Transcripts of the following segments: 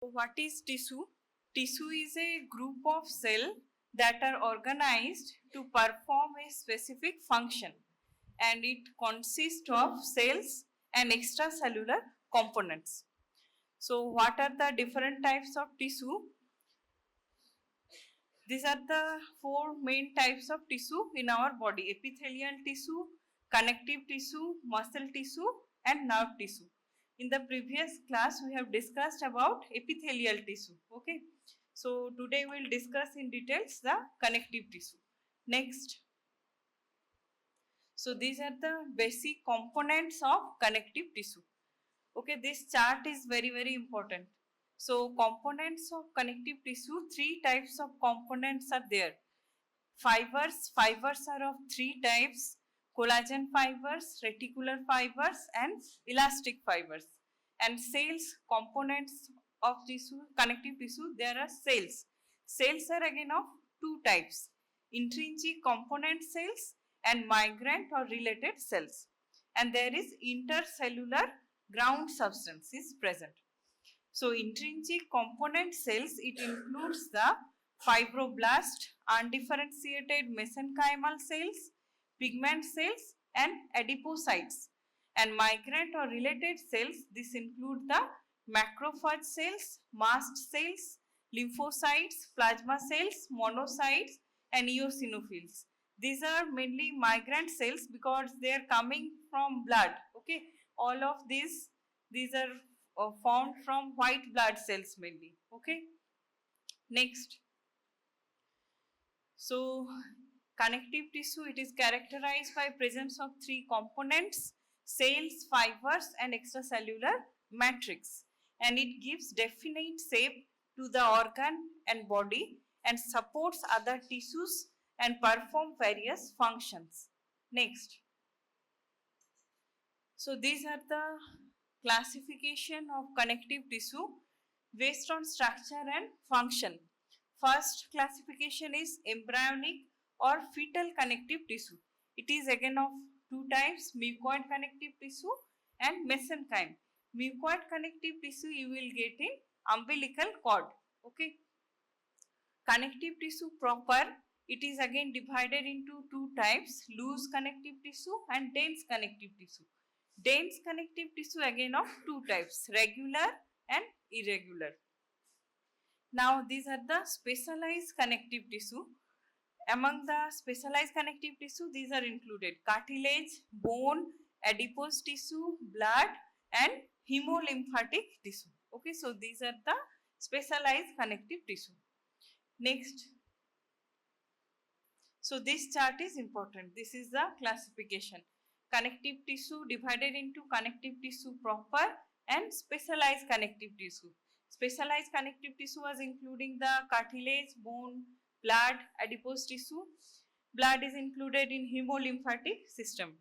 What is tissue? Tissue is a group of cells that are organized to perform a specific function, and it consists of cells and extracellular components. So what are the different types of tissue? These are the four main types of tissue in our body: epithelial tissue, connective tissue, muscle tissue, and nerve tissue. In the previous class, we have discussed about epithelial tissue. Okay. So today we will discuss in details the connective tissue. Next. So these are the basic components of connective tissue. Okay, this chart is very important. So components of connective tissue, three types of components are there. Fibers are of three types: collagen fibers, reticular fibers, and elastic fibers. And cells, components of tissue, connective tissue, there are cells. Cells are again of two types: intrinsic component cells and migrant or related cells. And there is intercellular ground substance is present. So intrinsic component cells, it includes the fibroblast, undifferentiated mesenchymal cells, pigment cells, and adipocytes. And migrant or related cells, this include the macrophage cells, mast cells, lymphocytes, plasma cells, monocytes, and eosinophils. These are mainly migrant cells because they are coming from blood. Okay, all of these are found from white blood cells mainly. Okay. Next. So connective tissue, it is characterized by presence of three components: cells, fibers, and extracellular matrix, and it gives definite shape to the organ and body and supports other tissues and perform various functions. Next. So these are the classification of connective tissue based on structure and function. First classification is embryonic or fetal connective tissue. It is again of two types: mucoid connective tissue and mesenchyme. Mucoid connective tissue you will get in umbilical cord. Okay. Connective tissue proper, it is again divided into two types: loose connective tissue and dense connective tissue. Dense connective tissue again of two types: regular and irregular. Now these are the specialized connective tissue. Among the specialized connective tissue, these are included: cartilage, bone, adipose tissue, blood, and hemolymphatic tissue. Okay, so these are the specialized connective tissue. Next. So this chart is important. This is the classification. Connective tissue divided into connective tissue proper and specialized connective tissue. Specialized connective tissue was including the cartilage, bone, blood, adipose tissue. Blood is included in hemolymphatic system.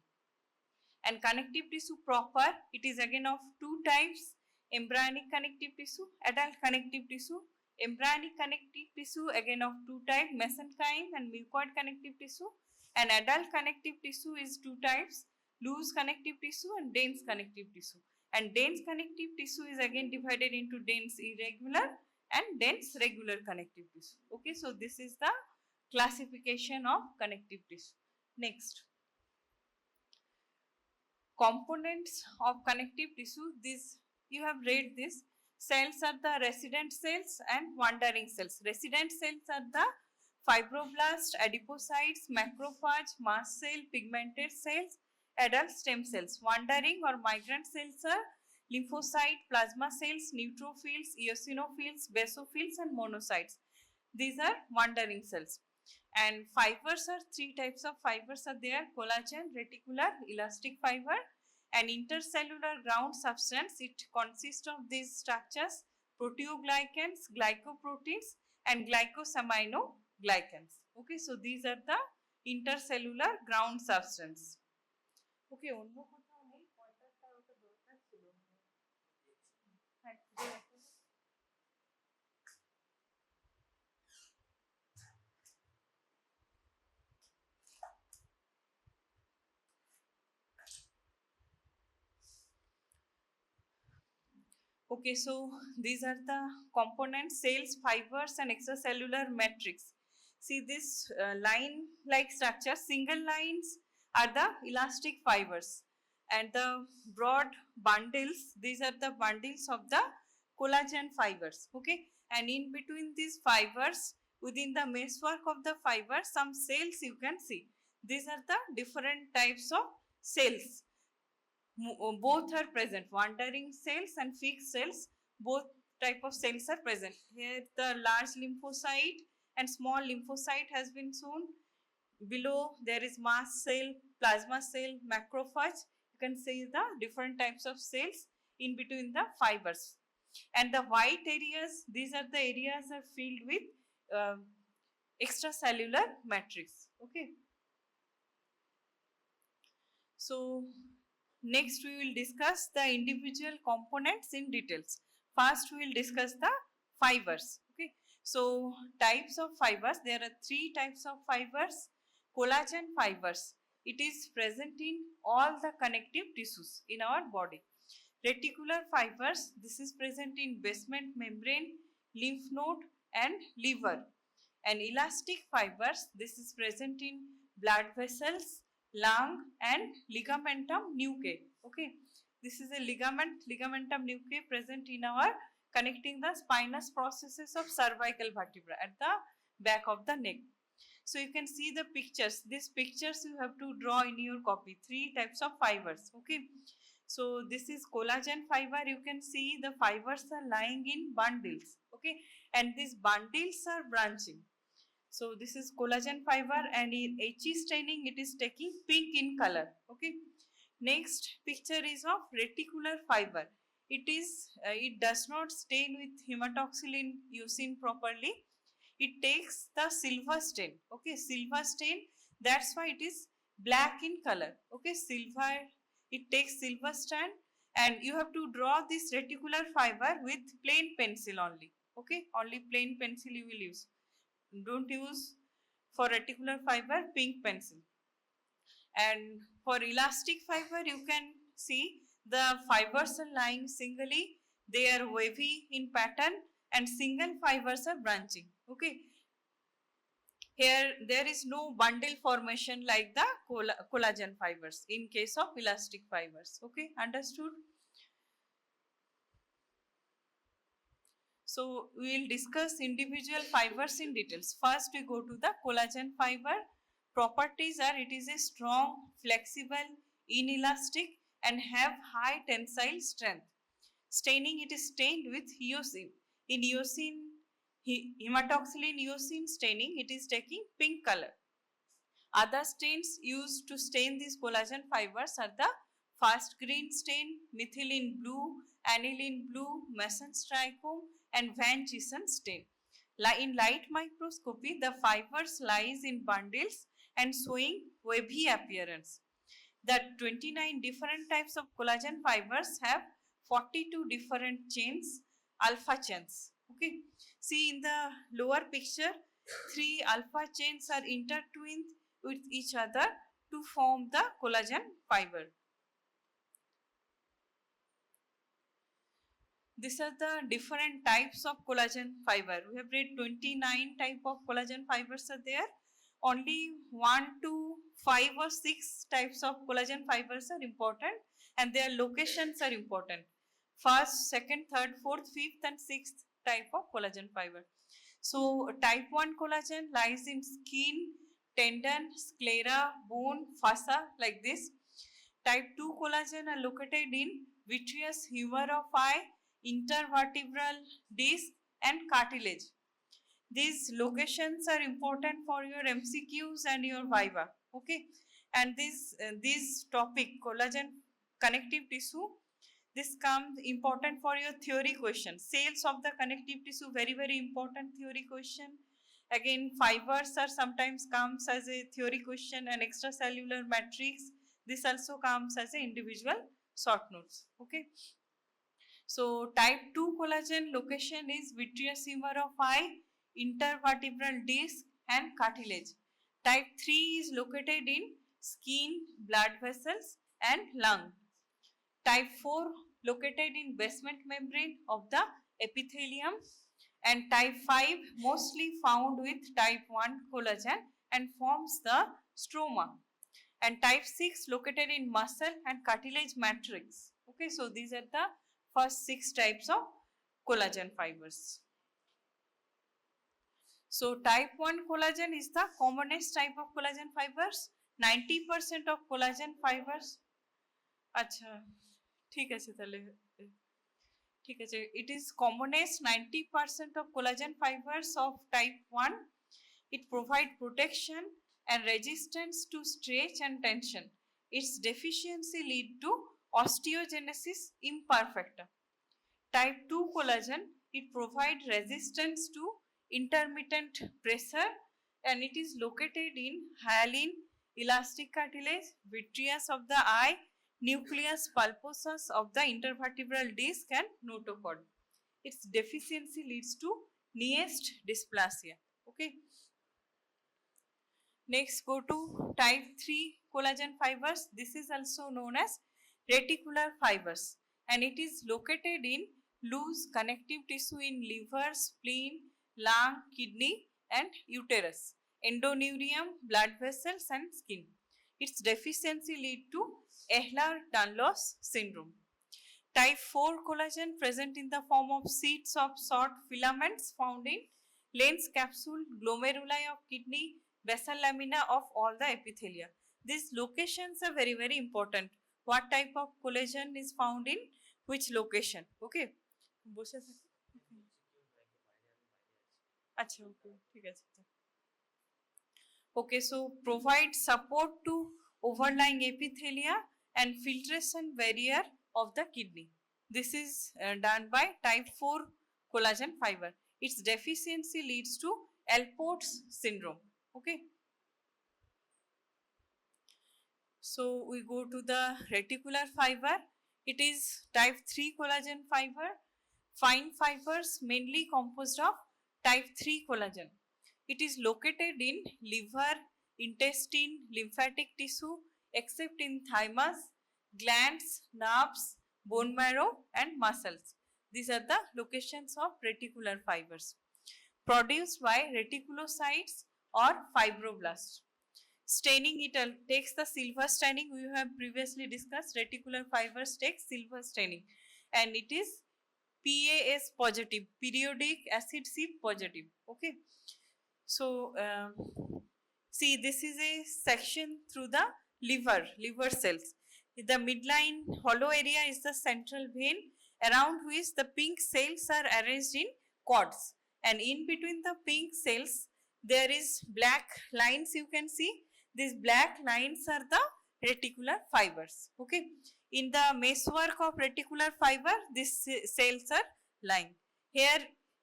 And connective tissue proper, it is again of two types: embryonic connective tissue, adult connective tissue. Embryonic connective tissue again of two types: mesenchyme and mucoid connective tissue. And adult connective tissue is two types: loose connective tissue and dense connective tissue. And dense connective tissue is again divided into dense irregular and dense regular connective tissue. Okay, so this is the classification of connective tissue. Next. Components of connective tissue, this you have read this. Cells are the resident cells and wandering cells. Resident cells are the fibroblast, adipocytes, macrophage, mast cell, pigmented cells, adult stem cells. Wandering or migrant cells are lymphocyte, plasma cells, neutrophils, eosinophils, basophils, and monocytes. These are wandering cells. And fibers are three types of fibers are there: collagen, reticular, elastic fiber. And intercellular ground substance, it consists of these structures: proteoglycans, glycoproteins, and glycosaminoglycans. Okay, so these are the intercellular ground substance. Okay, অন্য কোথাও নেই, পয়েন্টারটা ওটা দরকার ছিল। হ্যাঁ, Okay, so these are the components, cells, fibers and extracellular matrix. See this line like structure, single lines are the elastic fibers and the broad bundles, these are the bundles of the collagen fibers. Okay, and in between these fibers, within the meshwork of the fiber, some cells you can see. These are the different types of cells. Both are present, wandering cells and fixed cells, both type of cells are present. Here the large lymphocyte and small lymphocyte has been shown. Below there is mast cell, plasma cell, macrophage. You can see the different types of cells in between the fibers. And the white areas, these are the areas are filled with extracellular matrix. Okay. So next we will discuss the individual components in details. First we will discuss the fibers. Okay. So types of fibers, there are three types of fibers. Collagen fibers, it is present in all the connective tissues in our body. Reticular fibers, this is present in basement membrane, lymph node and liver. And elastic fibers, this is present in blood vessels, lung and ligamentum nuchae. Okay, this is a ligamentum nuchae present in our connecting the spinous processes of cervical vertebra at the back of the neck. So you can see the pictures. These pictures you have to draw in your copy. Three types of fibers. Okay. So this is collagen fiber. You can see the fibers are lying in bundles. Okay. And these bundles are branching. So this is collagen fiber, and in HE staining it is taking pink in color. Okay. Next picture is of reticular fiber. It does not stain with hematoxylin leucine properly. It takes the silver stain. Okay, silver stain. That's why it is black in color. Okay, silver. It takes silver stain, and you have to draw this reticular fiber with plain pencil only. Okay, only plain pencil you will use. Don't use for reticular fiber pink pencil. And for elastic fiber, you can see the fibers are lying singly. They are wavy in pattern and single fibers are branching. Okay. Here there is no bundle formation like the collagen fibers in case of elastic fibers. Okay, understood? So we will discuss individual fibers in details. First we go to the collagen fiber. Properties are it is a strong, flexible, inelastic and have high tensile strength. Staining, it is stained with eosine. In eosine, hematoxylin eosine staining, it is taking pink color. Other stains used to stain these collagen fibers are the fast green stain, methylene blue, aniline blue, Mason's trichome and Van Gieson stain. In light microscopy, the fibers lies in bundles and showing wavy appearance. The 29 different types of collagen fibers have 42 different chains, alpha chains. Okay, see in the lower picture, 3 alpha chains are intertwined with each other to form the collagen fiber. These are the different types of collagen fiber. We have read 29 type of collagen fibers are there. Only 1 to 5 or 6 types of collagen fibers are important and their locations are important. First, second, third, fourth, fifth and sixth type of collagen fiber. So type 1 collagen lies in skin, tendon, sclera, bone, fossa like this. Type 2 collagen are located in vitreous humor of eye, intervertebral disc and cartilage. These locations are important for your MCQs and your Viva. Okay, and this topic collagen connective tissue, this comes important for your theory question. Cells of the connective tissue, very important theory question. Again, fibers are sometimes comes as a theory question, and extracellular matrix, this also comes as a individual short notes. Okay. So type 2 collagen location is vitreous humor of eye, intervertebral disc and cartilage. Type 3 is located in skin, blood vessels and lung. Type 4 located in basement membrane of the epithelium, and type 5 mostly found with type 1 collagen and forms the stroma, and type 6 located in muscle and cartilage matrix. Okay, so these are the first 6 types of collagen fibers. So type 1 collagen is the commonest type of collagen fibers. 90% of collagen fibers, अच्छा ठीक আছে তাহলে ঠিক আছে, it is commonest 90% of collagen fibers of type 1. It provides protection and resistance to stretch and tension. Its deficiency lead to osteogenesis imperfecta. Type 2 collagen, it provides resistance to intermittent pressure, and it is located in hyaline, elastic cartilage, vitreous of the eye, nucleus pulposus of the intervertebral disc, and notochord. Its deficiency leads to Niest dysplasia. Okay. Next, go to type 3 collagen fibers. This is also known as reticular fibers, and it is located in loose connective tissue in liver, spleen, lung, kidney, and uterus, endoneurium, blood vessels, and skin. Its deficiency lead to Ehlers-Danlos syndrome. Type 4 collagen present in the form of sheets of short filaments found in lens capsule, glomeruli of kidney, basal lamina of all the epithelia. These locations are very, very important. What type of collagen is found in which location? Okay. আচ্ছা ওকে ঠিক আছে okay, so provide support to overlying epithelia and filtration barrier of the kidney. This is done by type 4 collagen fiber. Its deficiency leads to Alport's syndrome. Okay, so we go to the reticular fiber. It is type 3 collagen fiber. Fine fibers mainly composed of type 3 collagen. It is located in liver, intestine, lymphatic tissue, except in thymus, glands, nerves, bone marrow, and muscles. These are the locations of reticular fibers. Produced by reticulocytes or fibroblasts. Staining, it takes the silver staining. We have previously discussed reticular fibers take silver staining, and it is PAS positive, periodic acid sheet positive. Okay, so see, this is a section through the liver cells. The midline hollow area is the central vein around which the pink cells are arranged in cords, and in between the pink cells there is black lines. You can see these black lines are the reticular fibers. Okay, in the meshwork of reticular fiber, these cells are lying here.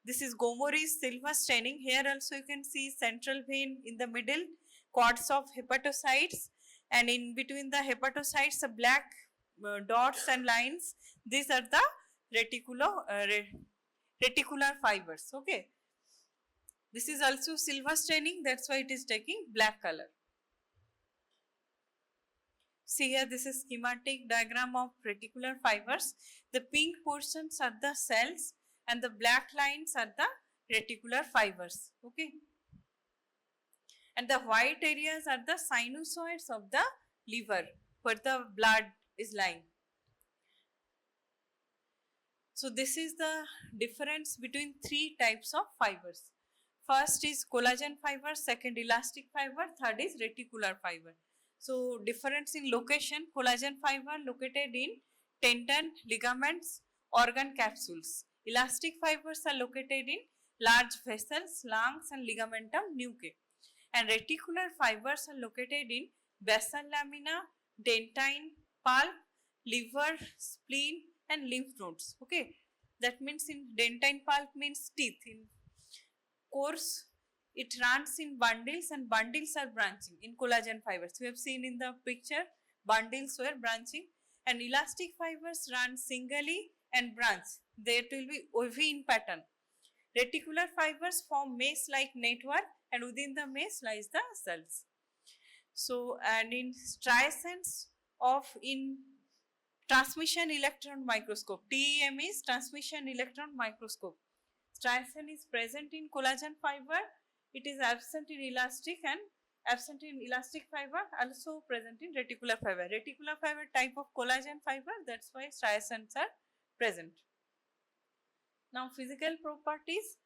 This is Gomori's silver staining. Here also you can see central vein in the middle, cords of hepatocytes, and in between the hepatocytes the black dots and lines. These are the reticular fibers. Okay, this is also silver staining, that's why it is taking black color. See here, this is schematic diagram of reticular fibers. The pink portions are the cells and the black lines are the reticular fibers. Okay, and the white areas are the sinusoids of the liver where the blood is lying. So this is the difference between 3 types of fibers. First is collagen fiber, second elastic fiber, third is reticular fiber. So difference in location: collagen fiber located in tendon, ligaments, organ capsules. Elastic fibers are located in large vessels, lungs, and ligamentum nuchae. And reticular fibers are located in basal lamina, dentine pulp, liver, spleen, and lymph nodes. Okay, that means in dentine pulp means teeth. In course, it runs in bundles, and bundles are branching in collagen fibers. We have seen in the picture bundles were branching, and elastic fibers run singly and branch. There will be wavy in pattern. Reticular fibers form mesh-like network, and within the mesh lies the cells. So, and in striations of in Transmission electron microscope. TEM is transmission electron microscope. Striation is present in collagen fiber. It is absent in elastic and absent in elastic fiber, also present in reticular fiber. Reticular fiber type of collagen fiber, that's why striations are present. Now physical properties,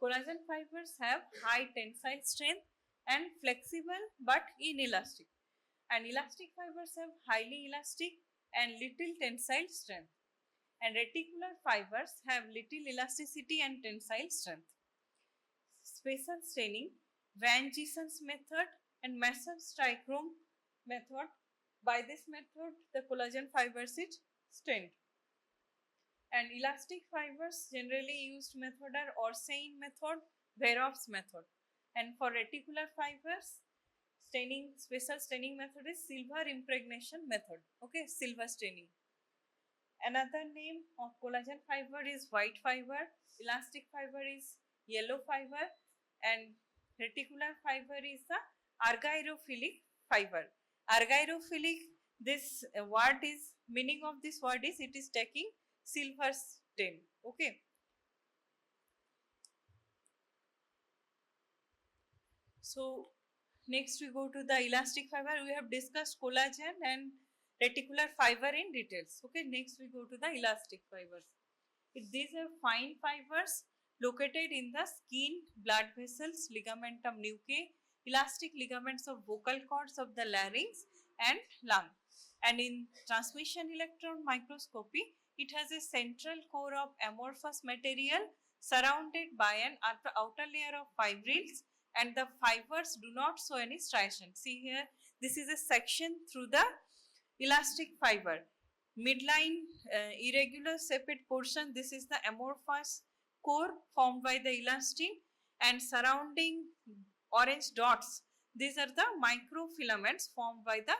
collagen fibers have high tensile strength and flexible but inelastic, and elastic fibers have highly elastic and little tensile strength, and reticular fibers have little elasticity and tensile strength. Spatial staining, Van Giessen's method and Mason's trichrome method. By this method, the collagen fibers is stained. And elastic fibers generally used method are Orsein method, Verhoeff's method. And for reticular fibers, spatial staining method is silver impregnation method. Okay, silver staining. Another name of collagen fiber is white fiber, elastic fiber is yellow fiber, and reticular fiber is the argyrophilic fiber. Argyrophilic, this word is, meaning of this word is, it is taking silver stain. Okay. So next we go to the elastic fiber. We have discussed collagen and reticular fiber in details. Okay, next we go to the elastic fibers. These are fine fibers located in the skin, blood vessels, ligamentum nuchae, elastic ligaments of vocal cords of the larynx and lung. And in transmission electron microscopy, it has a central core of amorphous material surrounded by an outer layer of fibrils, and the fibers do not show any striation. See here, this is a section through the elastic fiber. Midline irregular shaped portion, this is the amorphous core formed by the elastin, and surrounding orange dots, these are the microfilaments formed by the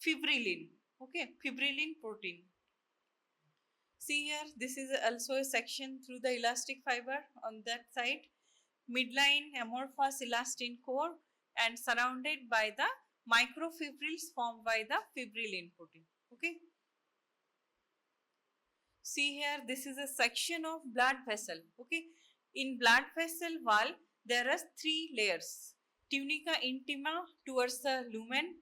fibrillin. Okay, fibrillin protein. See here, this is also a section through the elastic fiber on that side. Midline amorphous elastin core and surrounded by the microfibrils formed by the fibrillin protein. Okay. See here, this is a section of blood vessel. Okay. In blood vessel wall, there are three layers. Tunica intima towards the lumen.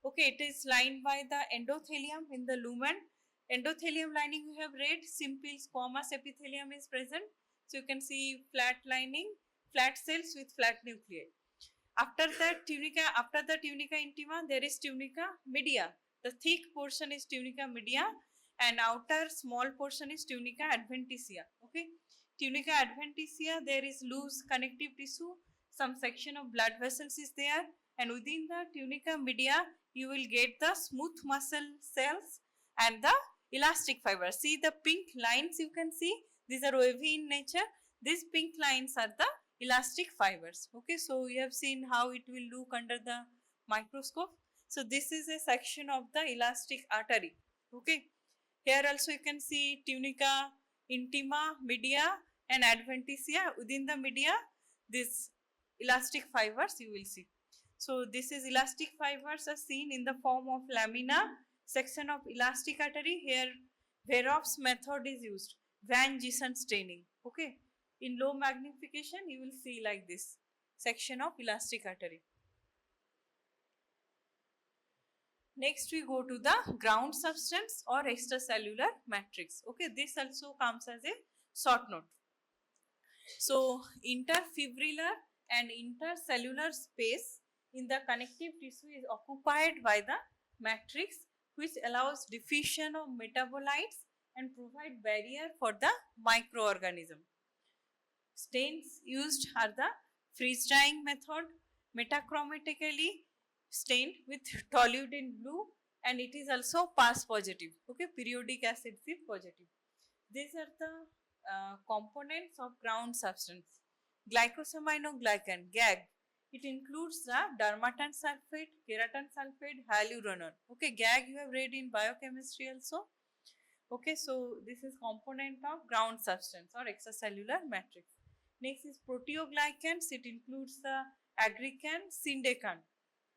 Okay, it is lined by the endothelium in the lumen. Endothelium lining we have read, simple squamous epithelium is present. So you can see flat lining, flat cells with flat nuclei. After that tunica, after the tunica intima, there is tunica media. The thick portion is tunica media and outer small portion is tunica adventitia. Okay, tunica adventitia, there is loose connective tissue, some section of blood vessels is there, and within the tunica media you will get the smooth muscle cells and the elastic fiber. See the pink lines you can see, these are wavy in nature. These pink lines are the elastic fibers. Okay, so we have seen how it will look under the microscope. So this is a section of the elastic artery. Okay, here also you can see tunica intima, media and adventitia. Within the media, this elastic fibers you will see. So this is elastic fibers are seen in the form of lamina, section of elastic artery. Here Verhoeff's method is used, Van Giessen staining. Okay, in low magnification you will see like this section of elastic artery. Next we go to the ground substance or extracellular matrix. Okay, this also comes as a short note. So interfibrillar and intercellular space in the connective tissue is occupied by the matrix, which allows diffusion of metabolites and provide barrier for the microorganism. Stains used are the freeze drying method, metachromatically stained with toluidine blue, and it is also pass positive. Okay, periodic acid is positive. These are the components of ground substance. Glycosaminoglycan, GAG. It includes the dermatan sulfate, keratan sulfate, hyaluronate. Okay, GAG you have read in biochemistry also. Okay, so this is component of ground substance or extracellular matrix. Next is proteoglycans. It includes the aggrecan, syndecan,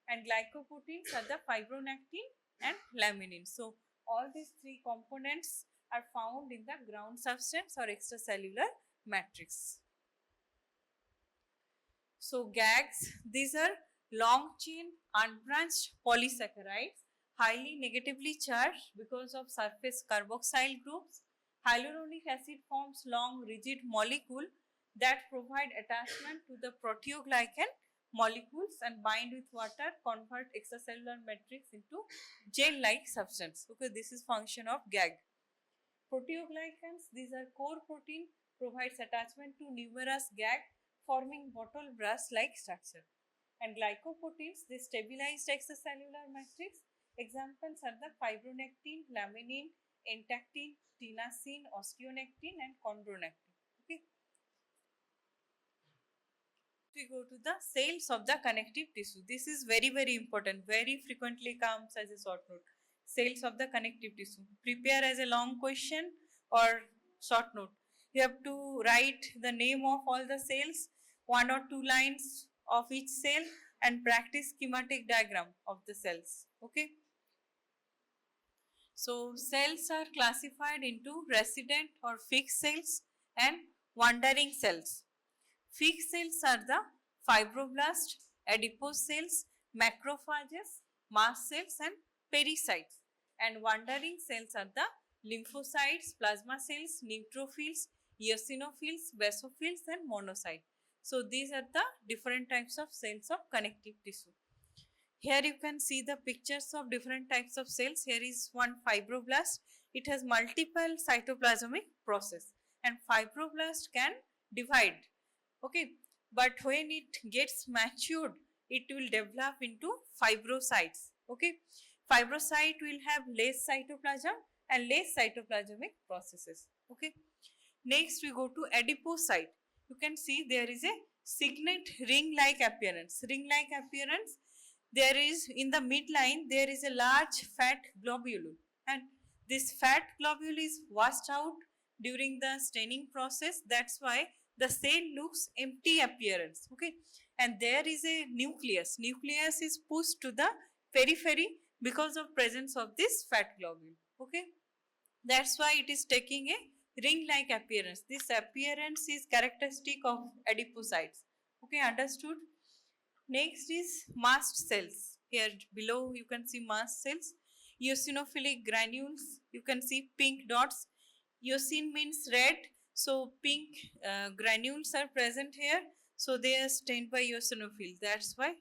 and glycoproteins are the fibronectin and laminin. So all these three components are found in the ground substance or extracellular matrix. So GAGs, these are long chain unbranched polysaccharides, highly negatively charged because of surface carboxyl groups. Hyaluronic acid forms long rigid molecule that provide attachment to the proteoglycan molecules and bind with water, convert extracellular matrix into gel-like substance. Okay, this is function of GAG. Proteoglycans, these are core protein, provides attachment to numerous GAG forming bottle brush-like structure. And glycoproteins, they stabilize the extracellular matrix. Examples are the fibronectin, laminin, entactin, tenascin, osteonectin and chondronectin. Okay. We go to the cells of the connective tissue. This is very important, very frequently comes as a short note. Cells of the connective tissue. Prepare as a long question or short note. You have to write the name of all the cells, 1 or 2 lines of each cell and practice schematic diagram of the cells. Okay. So cells are classified into resident or fixed cells and wandering cells. Fixed cells are the fibroblast, adipose cells, macrophages, mast cells and pericytes. And wandering cells are the lymphocytes, plasma cells, neutrophils, eosinophils, basophils and monocytes. So these are the different types of cells of connective tissue. Here you can see the pictures of different types of cells. Here is one fibroblast. It has multiple cytoplasmic process and fibroblast can divide. Okay, but when it gets matured, it will develop into fibrocytes. Okay, fibrocyte will have less cytoplasm and less cytoplasmic processes. Okay, next we go to adipocyte. You can see there is a signet ring-like appearance. Ring-like appearance. There is in the midline there is a large fat globule, and this fat globule is washed out during the staining process. That's why the cell looks empty appearance. Okay, and there is a nucleus. Nucleus is pushed to the periphery because of presence of this fat globule. Okay, that's why it is taking a ring-like appearance. This appearance is characteristic of adipocytes. Okay, understood? Next is mast cells. Here below you can see mast cells. Eosinophilic granules. You can see pink dots. Eosin means red. So pink granules are present here. So they are stained by eosinophil. That's why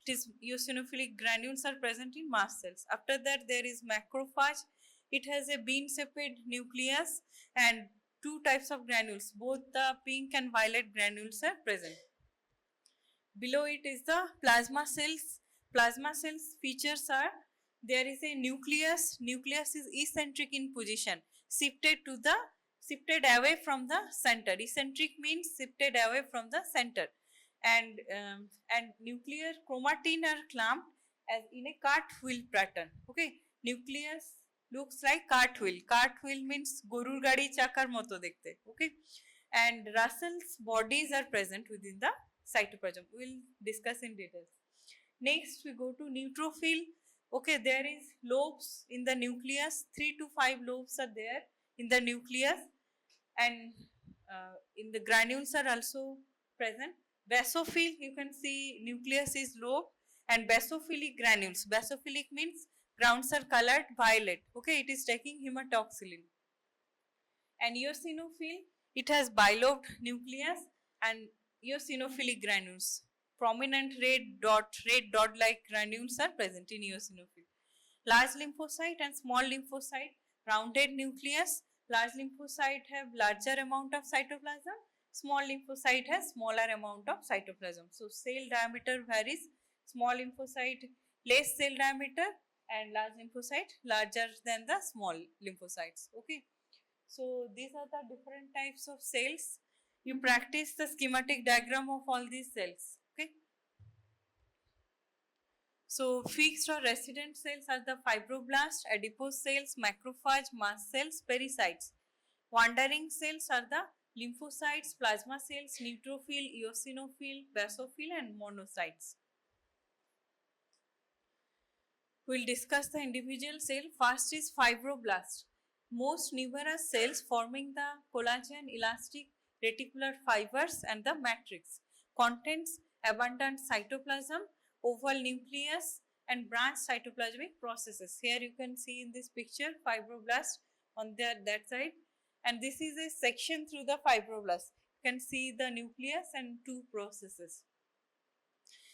it is eosinophilic granules are present in mast cells. After that there is macrophage. It has a bean-shaped nucleus and two types of granules. Both the pink and violet granules are present. Below it is the plasma cells. Plasma cells features are there is a nucleus. Nucleus is eccentric in position, shifted away from the center. Eccentric means shifted away from the center, and nuclear chromatin are clamped as in a cartwheel pattern. Okay, nucleus looks like cartwheel. Cartwheel means gorur gadi chakar moto dekhte. Okay, and Russell's bodies are present within the cytoplasm. We will discuss in details. Next we go to neutrophil. Okay, there is lobes in the nucleus. 3 to 5 lobes are there in the nucleus, and in the granules are also present. Basophil, you can see nucleus is lobe and basophilic granules. Basophilic means grounds are colored violet. Okay, it is taking hematoxylin. And eosinophil, it has bilobed nucleus and eosinophilic granules. Prominent red dot like granules are present in eosinophil. Large lymphocyte and small lymphocyte, rounded nucleus. Large lymphocyte have larger amount of cytoplasm. Small lymphocyte has smaller amount of cytoplasm. So cell diameter varies. Small lymphocyte less cell diameter and large lymphocyte larger than the small lymphocytes. Okay. So these are the different types of cells. You practice the schematic diagram of all these cells. Okay. So fixed or resident cells are the fibroblast, adipose cells, macrophage, mast cells, pericytes. Wandering cells are the lymphocytes, plasma cells, neutrophil, eosinophil, basophil and monocytes. We'll discuss the individual cell. First is fibroblast. Most numerous cells forming the collagen, elastic, reticular fibers and the matrix. Contains abundant cytoplasm, oval nucleus and branch cytoplasmic processes. Here you can see in this picture fibroblast on that side, and this is a section through the fibroblast. You can see the nucleus and two processes.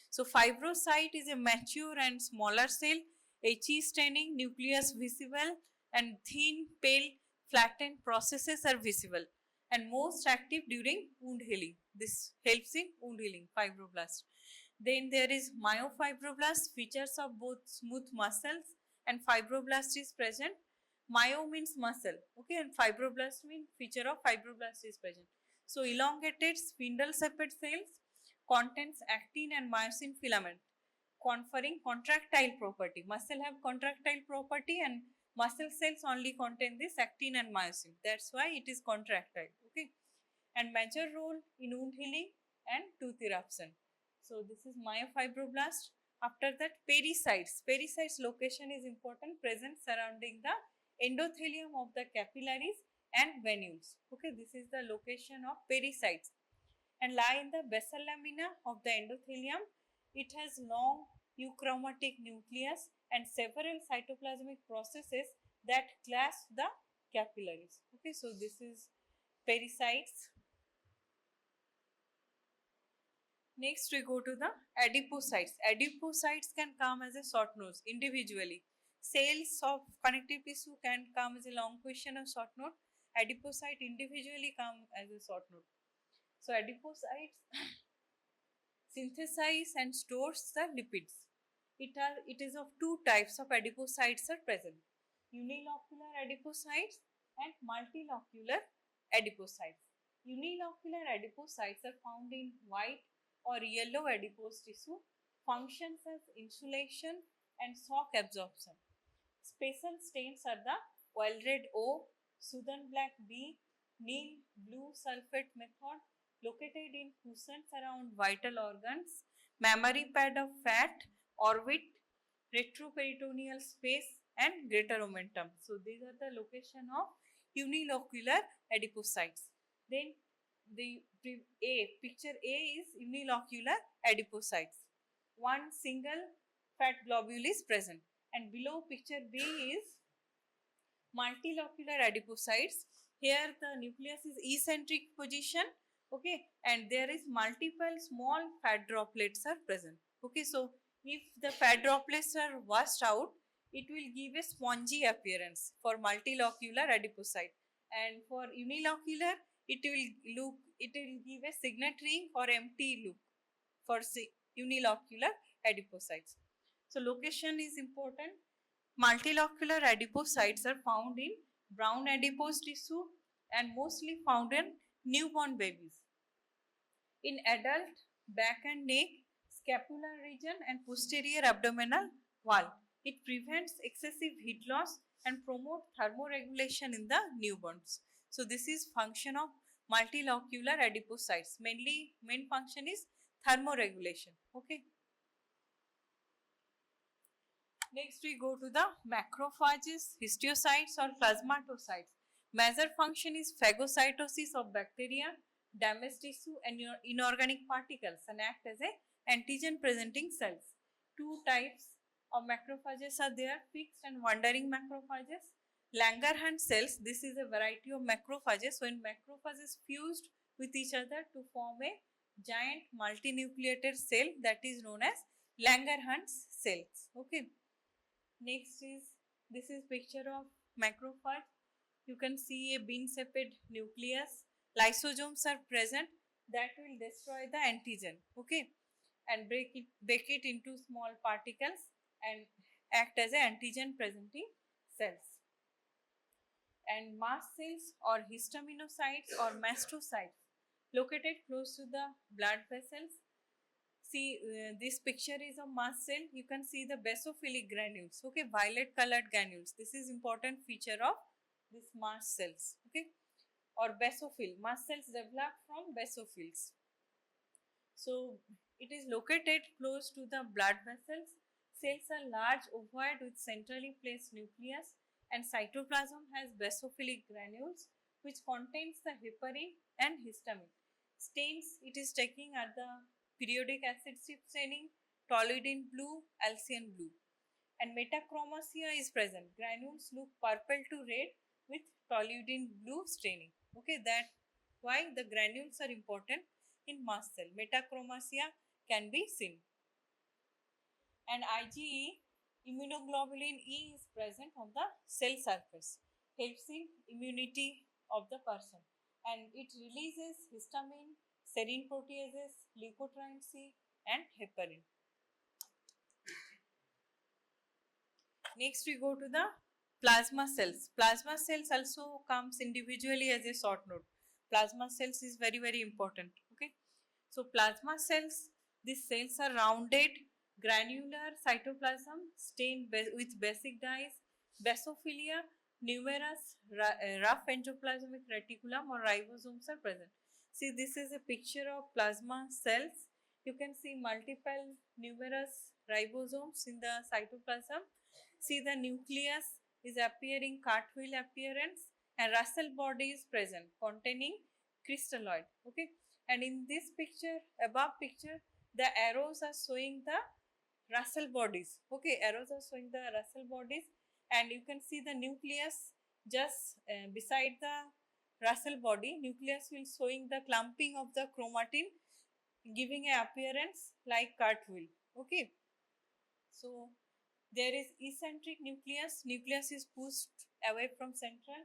So fibrocyte is a mature and smaller cell, HE staining, nucleus visible and thin, pale, flattened processes are visible and most active during wound healing. This helps in wound healing, fibroblast. Then there is myofibroblast, features of both smooth muscles and fibroblast is present. Myo means muscle, okay, and fibroblast means feature of fibroblast is present. So elongated spindle shaped cells contains actin and myosin filament conferring contractile property. Muscle have contractile property and muscle cells only contain this actin and myosin. That's why it is contractile, okay, and major role in wound healing and tooth eruption. So this is myofibroblast. After that, pericytes. Pericytes location is important, present surrounding the endothelium of the capillaries and venules. Okay, this is the location of pericytes and lie in the basal lamina of the endothelium. It has long euchromatic nucleus and several cytoplasmic processes that clasp the capillaries. Okay, so this is pericytes. Next we go to the adipocytes. Adipocytes can come as a short nose individually. Cells of connective tissue can come as a long question or short note. Adipocyte individually come as a short note. So adipocytes synthesize and stores the lipids. It is of two types of adipocytes are present. Unilocular adipocytes and multilocular adipocytes. Unilocular adipocytes are found in white or yellow adipose tissue, functions as insulation and shock absorption. Special stains are the oil red O, Sudan black B, Neil blue sulfate method, located in cushions around vital organs, mammary pad of fat, orbit, retroperitoneal space and greater omentum. So these are the location of unilocular adipocytes. Then the picture A is unilocular adipocytes. One single fat globule is present, and below picture B is multilocular adipocytes. Here the nucleus is eccentric position, okay, and there is multiple small fat droplets are present. Okay, so if the fat droplets are washed out, it will give a spongy appearance for multilocular adipocyte, and for unilocular it will give a signatory or empty look for unilocular adipocytes. So location is important. Multilocular adipocytes are found in brown adipose tissue and mostly found in newborn babies. In adult, back and neck, scapular region and posterior abdominal wall. It prevents excessive heat loss and promotes thermoregulation in the newborns. So this is function of multilocular adipocytes. Main function is thermoregulation. Okay. Next we go to the macrophages, histiocytes or plasmatocytes. Major function is phagocytosis of bacteria, damaged tissue and inorganic particles and act as a antigen presenting cells. Two types of macrophages are there, fixed and wandering macrophages. Langerhans cells, this is a variety of macrophages. When macrophages fused with each other to form a giant multinucleated cell, that is known as Langerhans cells. Okay. Next is, this is picture of macrophage. You can see a bean-shaped nucleus. Lysosomes are present that will destroy the antigen, okay, and break it into small particles and act as an antigen presenting cells. And mast cells or histaminocytes or mastocytes located close to the blood vessels. See, this picture is a mast cell. You can see the basophilic granules, okay, violet colored granules. This is important feature of this mast cells, okay, or basophil. Mast cells develop from basophils. So it is located close to the blood vessels. Cells are large ovoid with centrally placed nucleus, and cytoplasm has basophilic granules which contains the heparin and histamine. Stains it is taking are the periodic acid strip staining, toluidine blue, Alcian blue, and metachromasia is present. Granules look purple to red with toluidine blue staining. Okay, that why the granules are important in mast cell. Metachromasia can be seen. And IgE, immunoglobulin E, is present on the cell surface, helps in immunity of the person, and it releases histamine, serine proteases, leukotriene C, and heparin. Next, we go to the plasma cells. Plasma cells also comes individually as a short note. Plasma cells is very important. Okay, so plasma cells, these cells are rounded, granular cytoplasm stained with basic dyes, basophilia, numerous rough endoplasmic reticulum or ribosomes are present. See, this is a picture of plasma cells. You can see multiple numerous ribosomes in the cytoplasm. See, the nucleus is appearing cartwheel appearance, and Russell body is present containing crystalloid. Okay, and in this picture, above picture, the arrows are showing the Russell bodies. Okay, arrows are showing the Russell bodies, and you can see the nucleus just beside the Russell body. Nucleus will showing the clumping of the chromatin, giving a appearance like cartwheel. Okay, so there is eccentric nucleus. Nucleus is pushed away from central.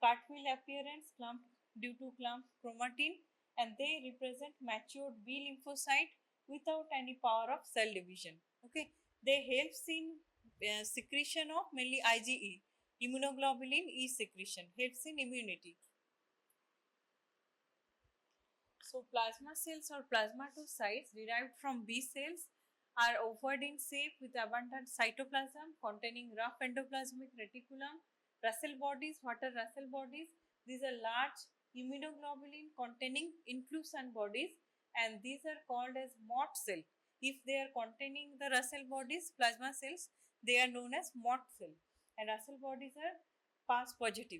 Cartwheel appearance clump due to clump chromatin, and they represent matured B lymphocyte without any power of cell division. Okay, they helps in secretion of mainly IgE, immunoglobulin E secretion, helps in immunity. So plasma cells or plasmatocytes derived from B cells are ovoid in shape with abundant cytoplasm containing rough endoplasmic reticulum. Russell bodies, what are Russell bodies? These are large immunoglobulin containing inclusion bodies, and these are called as Mott cell. If they are containing the Russell bodies, plasma cells, they are known as Mott cell, and Russell bodies are pass positive,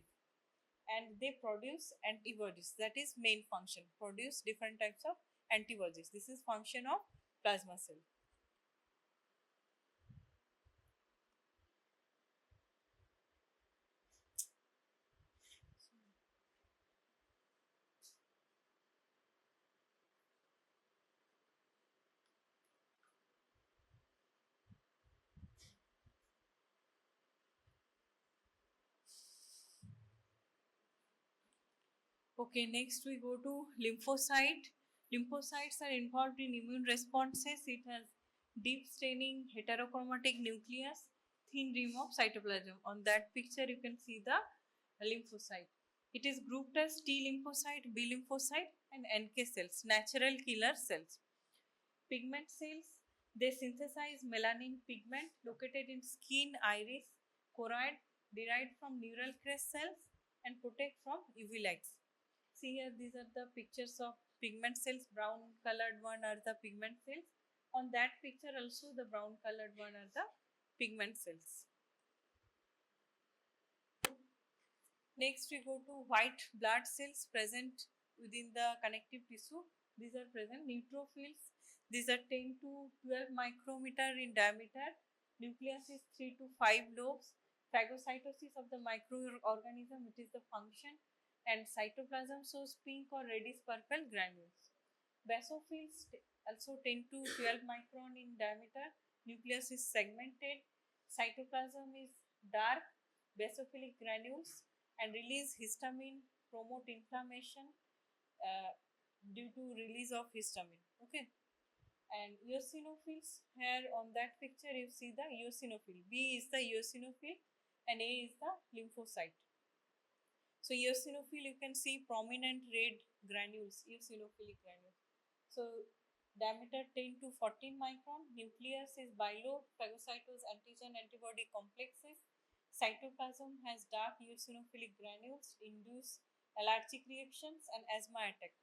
and they produce antibodies. That is main function, produce different types of antibodies. This is function of plasma cell. Okay, next we go to lymphocyte. Lymphocytes are involved in immune responses. It has deep staining heterochromatic nucleus, thin rim of cytoplasm. On that picture you can see the lymphocyte. It is grouped as T lymphocyte, B lymphocyte, and NK cells, natural killer cells. Pigment cells, they synthesize melanin pigment located in skin, iris, choroid, derived from neural crest cells, and protect from UV lights. See here, these are the pictures of pigment cells. Brown colored one are the pigment cells. On that picture also the brown colored one are the pigment cells. Next we go to white blood cells present within the connective tissue. These are present neutrophils. These are 10 to 12 micrometer in diameter. Nucleus is 3 to 5 lobes. Phagocytosis of the microorganism, it is the function, and cytoplasm shows pink or reddish purple granules. Basophils also 10 to 12 micron in diameter. Nucleus is segmented. Cytoplasm is dark basophilic granules and release histamine, promote inflammation due to release of histamine. Okay, and eosinophils, here on that picture you see the eosinophil. B is the eosinophil and A is the lymphocyte. So eosinophil, you can see prominent red granules, eosinophilic granules. So diameter 10 to 14 micron, nucleus is bilobe, phagocytose antigen antibody complexes. Cytoplasm has dark eosinophilic granules, induce allergic reactions and asthma attack,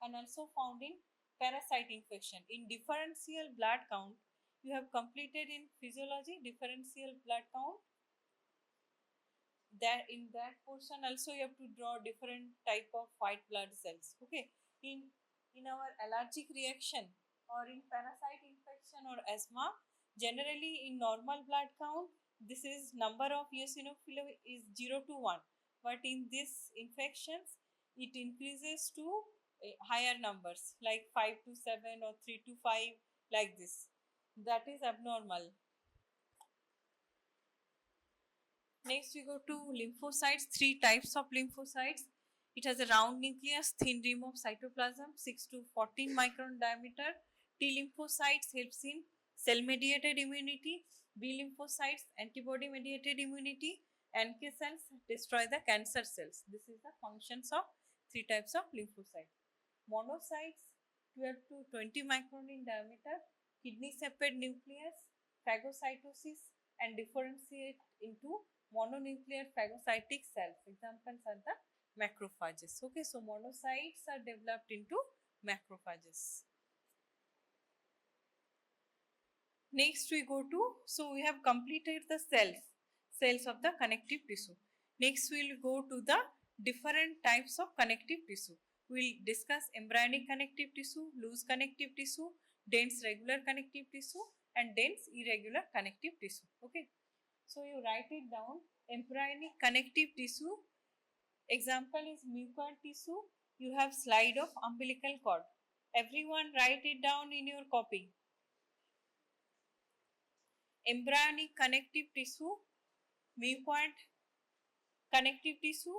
and also found in parasite infection. In differential blood count, you have completed in physiology differential blood count. That in that portion also you have to draw different type of white blood cells. Okay, in our allergic reaction or in parasite infection or asthma, generally in normal blood count this is number of eosinophil is 0 to 1, but in these infections it increases to higher numbers like 5 to 7 or 3 to 5, like this. That is abnormal. Next, we go to lymphocytes. Three types of lymphocytes. It has a round nucleus, thin rim of cytoplasm, 6 to 14 micron diameter. T lymphocytes helps in cell-mediated immunity. B lymphocytes, antibody-mediated immunity. NK cells destroy the cancer cells. This is the functions of three types of lymphocytes. Monocytes, 12 to 20 micron in diameter. Kidney-shaped nucleus, phagocytosis, and differentiate into mononuclear phagocytic cells. Examples are the macrophages. Okay, so monocytes are developed into macrophages. Next we go to, so we have completed the cells of the connective tissue. Next we will go to the different types of connective tissue. We will discuss embryonic connective tissue, loose connective tissue, dense regular connective tissue, and dense irregular connective tissue. Okay, so you write it down. Embryonic connective tissue, example is mucoid tissue. You have slide of umbilical cord. Everyone write it down in your copy. Embryonic connective tissue, mucoid connective tissue,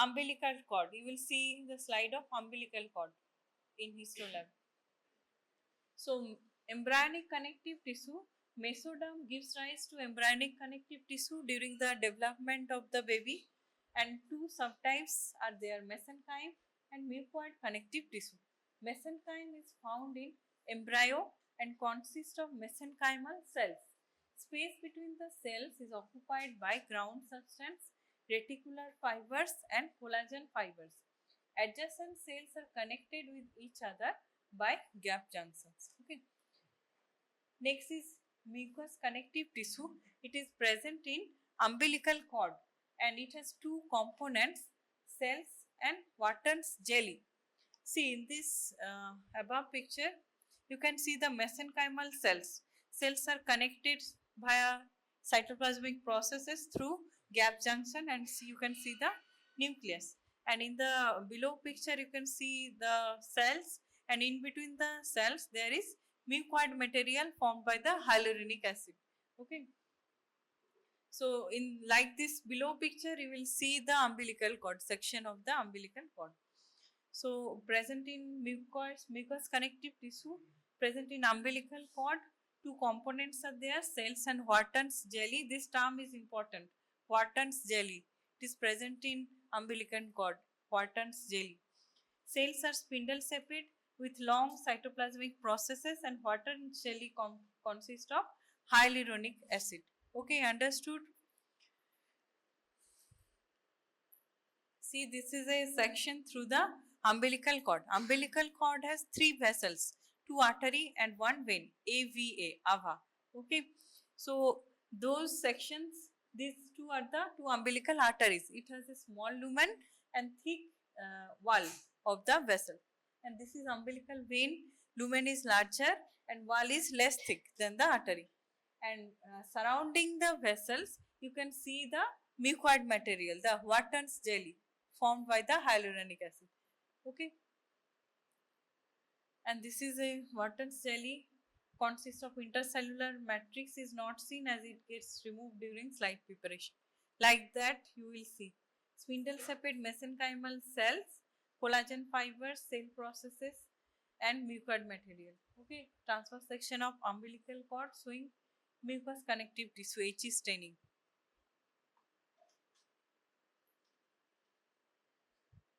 umbilical cord. You will see the slide of umbilical cord in histolab. So embryonic connective tissue, mesoderm gives rise to embryonic connective tissue during the development of the baby, and two subtypes are there, mesenchyme and mucoid connective tissue. Mesenchyme is found in embryo and consists of mesenchymal cells. Space between the cells is occupied by ground substance, reticular fibers and collagen fibers. Adjacent cells are connected with each other by gap junctions. Okay. Next is mucous connective tissue. It is present in umbilical cord and it has two components, cells and Wharton's jelly. See in this above picture, you can see the mesenchymal cells. Cells are connected via cytoplasmic processes through gap junction, and you can see the nucleus. And in the below picture, you can see the cells, and in between the cells, there is mucoid material formed by the hyaluronic acid. Okay. So in like this below picture, you will see the umbilical cord, section of the umbilical cord. So present in mucous connective tissue, present in umbilical cord, two components are there, cells and Wharton's jelly. This term is important, Wharton's jelly. It is present in umbilical cord, Wharton's jelly. Cells are spindle shaped with long cytoplasmic processes, and Wharton's jelly consists of hyaluronic acid. Okay, understood? See, this is a section through the umbilical cord. Umbilical cord has three vessels, two artery and one vein, AVA. Okay, so those sections, these two are the two umbilical arteries. It has a small lumen and thick wall of the vessel. And this is umbilical vein. Lumen is larger and wall is less thick than the artery. And surrounding the vessels, you can see the mucoid material, the Wharton's jelly, formed by the hyaluronic acid. Okay. And this is a Wharton's jelly, consists of intercellular matrix, is not seen as it gets removed during slide preparation. Like that you will see spindle shaped mesenchymal cells, collagen fibers, cell processes and mucoid material. Okay. Transverse section of umbilical cord showing mucous connective tissue, HE staining.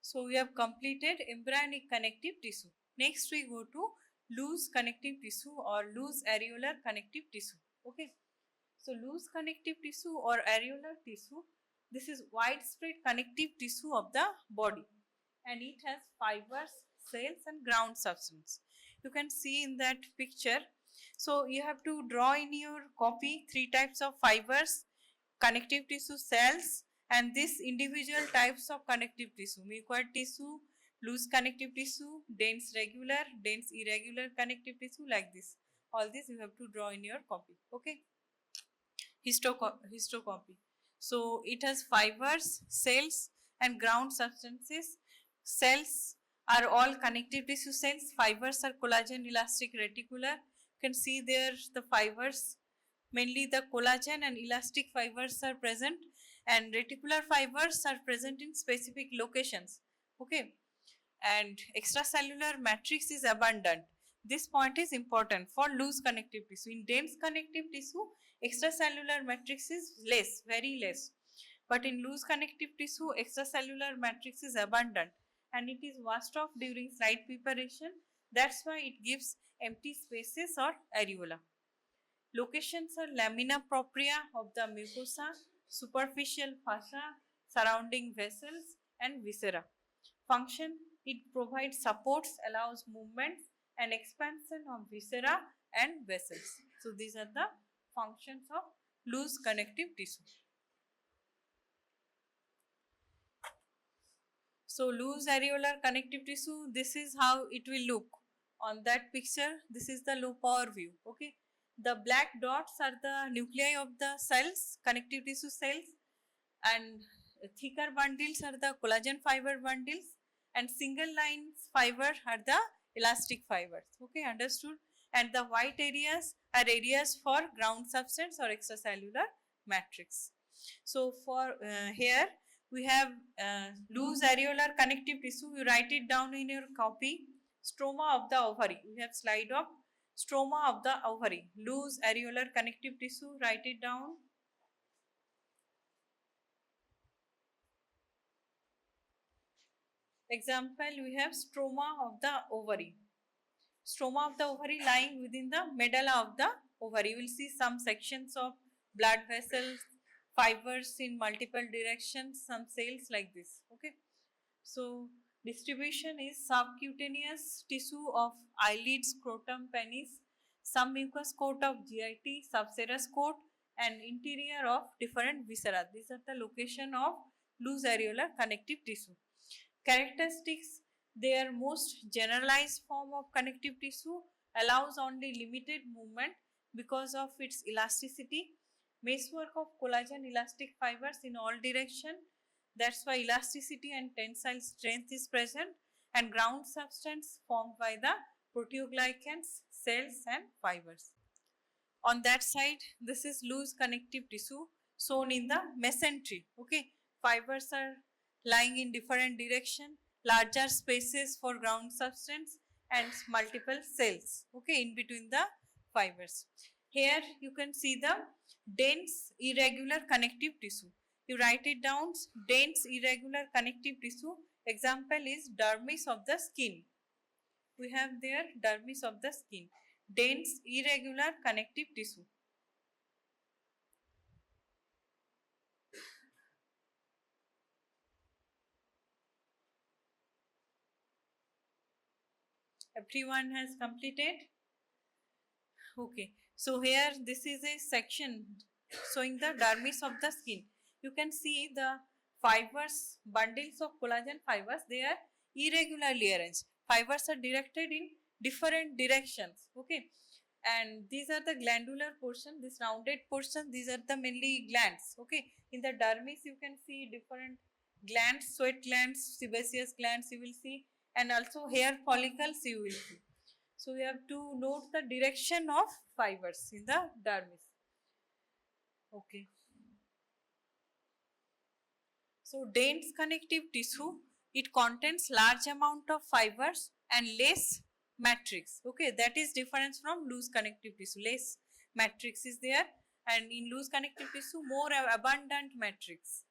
So we have completed embryonic connective tissue. Next we go to loose connective tissue or loose areolar connective tissue. Okay. So loose connective tissue or areolar tissue, this is widespread connective tissue of the body, and it has fibers, cells and ground substance. You can see in that picture So you have to draw in your copy 3 types of fibers, connective tissue cells, and these individual types of connective tissue, mucoid tissue, loose connective tissue, dense regular, dense irregular connective tissue, like this. All this you have to draw in your copy. Okay. Histocopy. So it has fibers, cells, and ground substances. Cells are all connective tissue cells. Fibers are collagen, elastic, reticular. You can see there the fibers, mainly the collagen and elastic fibers are present, and reticular fibers are present in specific locations. Okay. And extracellular matrix is abundant. This point is important for loose connective tissue. In dense connective tissue, extracellular matrix is less, very less. But in loose connective tissue, extracellular matrix is abundant and it is washed off during slide preparation. That's why it gives empty spaces or areola. Locations are lamina propria of the mucosa, superficial fascia, surrounding vessels, and viscera. Function: it provides supports, allows movements and expansion of viscera and vessels. So these are the functions of loose connective tissue. So loose areolar connective tissue, this is how it will look. On that picture, this is the low power view. Okay. The black dots are the nuclei of the cells, connective tissue cells, and thicker bundles are the collagen fiber bundles, and single lines fiber are the elastic fibers. Okay, understood? And the white areas are areas for ground substance or extracellular matrix. So for here we have loose areolar connective tissue. You write it down in your copy. Stroma of the ovary. We have slide of stroma of the ovary. Loose areolar connective tissue. Write it down. Example, we have stroma of the ovary. Stroma of the ovary lying within the medulla of the ovary. You will see some sections of blood vessels, fibers in multiple directions, some cells like this. Okay. So distribution is subcutaneous tissue of eyelids, scrotum, penis, some mucous coat of GIT, subserous coat, and interior of different viscera. These are the location of loose areolar connective tissue. Characteristics: their most generalized form of connective tissue allows only limited movement because of its elasticity. Meshwork of collagen elastic fibers in all direction. That's why elasticity and tensile strength is present, and ground substance formed by the proteoglycans, cells and fibers. On that side, this is loose connective tissue shown in the mesentery. Okay, fibers are lying in different direction, larger spaces for ground substance and multiple cells, okay, in between the fibers. Here you can see the dense irregular connective tissue. You write it down, dense irregular connective tissue. Example is dermis of the skin. We have there dermis of the skin, dense irregular connective tissue. Everyone has completed? Okay. So here this is a section showing the dermis of the skin. You can see the fibers, bundles of collagen fibers, they are irregularly arranged. Fibers are directed in different directions. Okay. And these are the glandular portion, this rounded portion, these are the mainly glands. Okay. In the dermis you can see different glands, sweat glands, sebaceous glands you will see, and also hair follicles you will see. So we have to note the direction of fibers in the dermis. Okay. So dense connective tissue, it contains large amount of fibers and less matrix. Okay, that is difference from loose connective tissue. Less matrix is there, and in loose connective tissue more abundant matrix.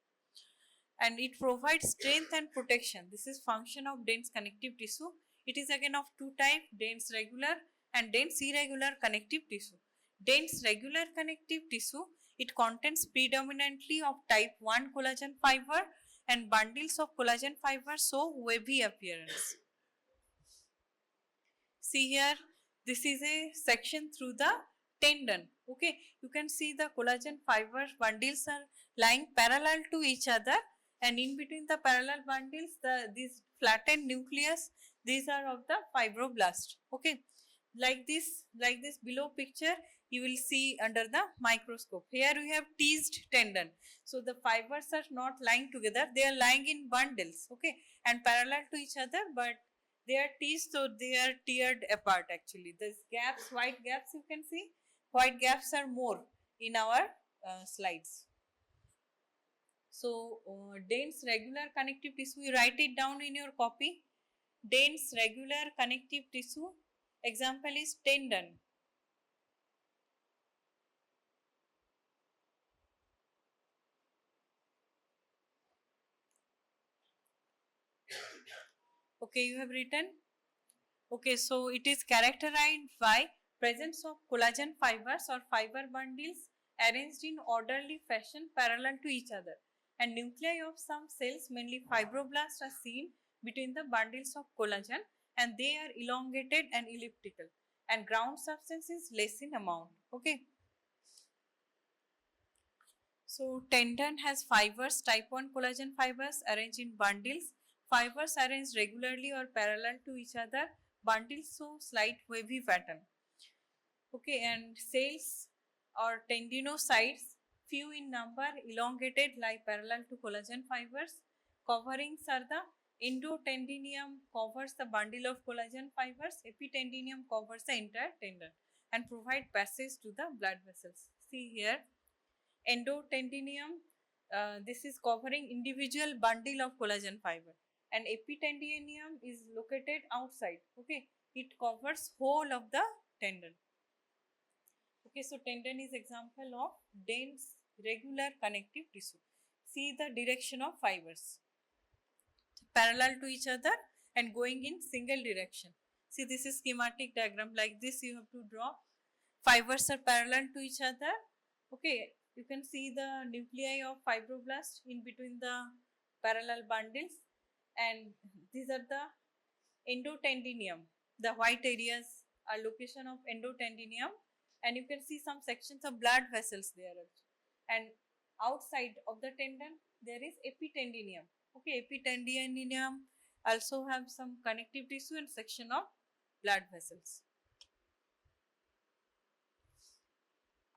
And it provides strength and protection. This is function of dense connective tissue. It is again of two types, dense regular and dense irregular connective tissue. Dense regular connective tissue, it contains predominantly of type 1 collagen fiber, and bundles of collagen fiber show wavy appearance. See here, This is a section through the tendon. Okay, you can see the collagen fiber bundles are lying parallel to each other, and in between the parallel bundles, these flattened nucleus, these are of the fibroblast. Okay, like this below picture, you will see under the microscope. Here we have teased tendon. So the fibers are not lying together; they are lying in bundles. Okay, and parallel to each other, but they are teased, so they are teared apart actually. These gaps, white gaps, you can see, white gaps are more in our slides. So dense regular connective tissue, you write it down in your copy. Dense regular connective tissue, example is tendon. Okay, you have written. Okay, so it is characterized by presence of collagen fibers or fiber bundles arranged in orderly fashion parallel to each other, and nuclei of some cells, mainly fibroblasts, are seen between the bundles of collagen, and they are elongated and elliptical, and ground substance is less in amount. Okay. So tendon has fibers, type 1 collagen fibers arranged in bundles. Fibers arranged regularly or parallel to each other. Bundles show slight wavy pattern. Okay, and cells or tendinocytes, few in number, elongated, lie parallel to collagen fibers. Coverings are the endotendinium covers the bundle of collagen fibers. Epitendinium covers the entire tendon and provide passage to the blood vessels. See here, endotendinium, this is covering individual bundle of collagen fiber, and epitendinium is located outside. Okay, it covers whole of the tendon. Okay, so tendon is example of dense regular connective tissue. See the direction of fibers parallel to each other and going in single direction. See, this is schematic diagram. Like this you have to draw. Fibers are parallel to each other. Okay, you can see the nuclei of fibroblast in between the parallel bundles, and these are the endotendinium. The white areas are location of endotendinium, and you can see some sections of blood vessels there also. And outside of the tendon there is epitendinium. Okay, epitendinium also have some connective tissue and section of blood vessels.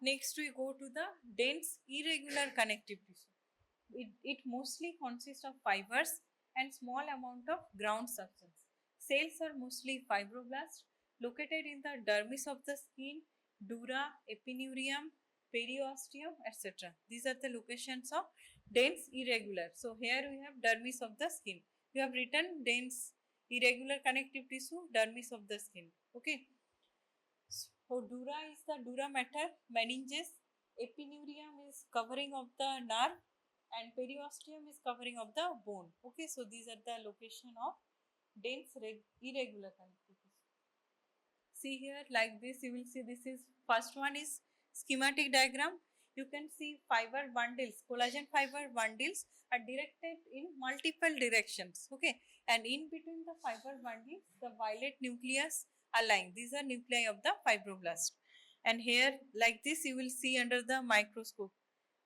Next we go to the dense irregular connective tissue. It mostly consists of fibers and small amount of ground substance. Cells are mostly fibroblasts located in the dermis of the skin, dura, epineurium, periosteum, etc. These are the locations of dense irregular. So here we have dermis of the skin. You have written dense irregular connective tissue, dermis of the skin. Okay. So dura is the dura mater, meninges, epineurium is covering of the nerve, and periosteum is covering of the bone. Okay, so these are the location of dense irregular connective tissue. See here, like this, you will see this is first one is schematic diagram. You can see fiber bundles, collagen fiber bundles are directed in multiple directions. Okay, and in between the fiber bundles, the violet nucleus are lying. These are nuclei of the fibroblast. And here, like this, you will see under the microscope.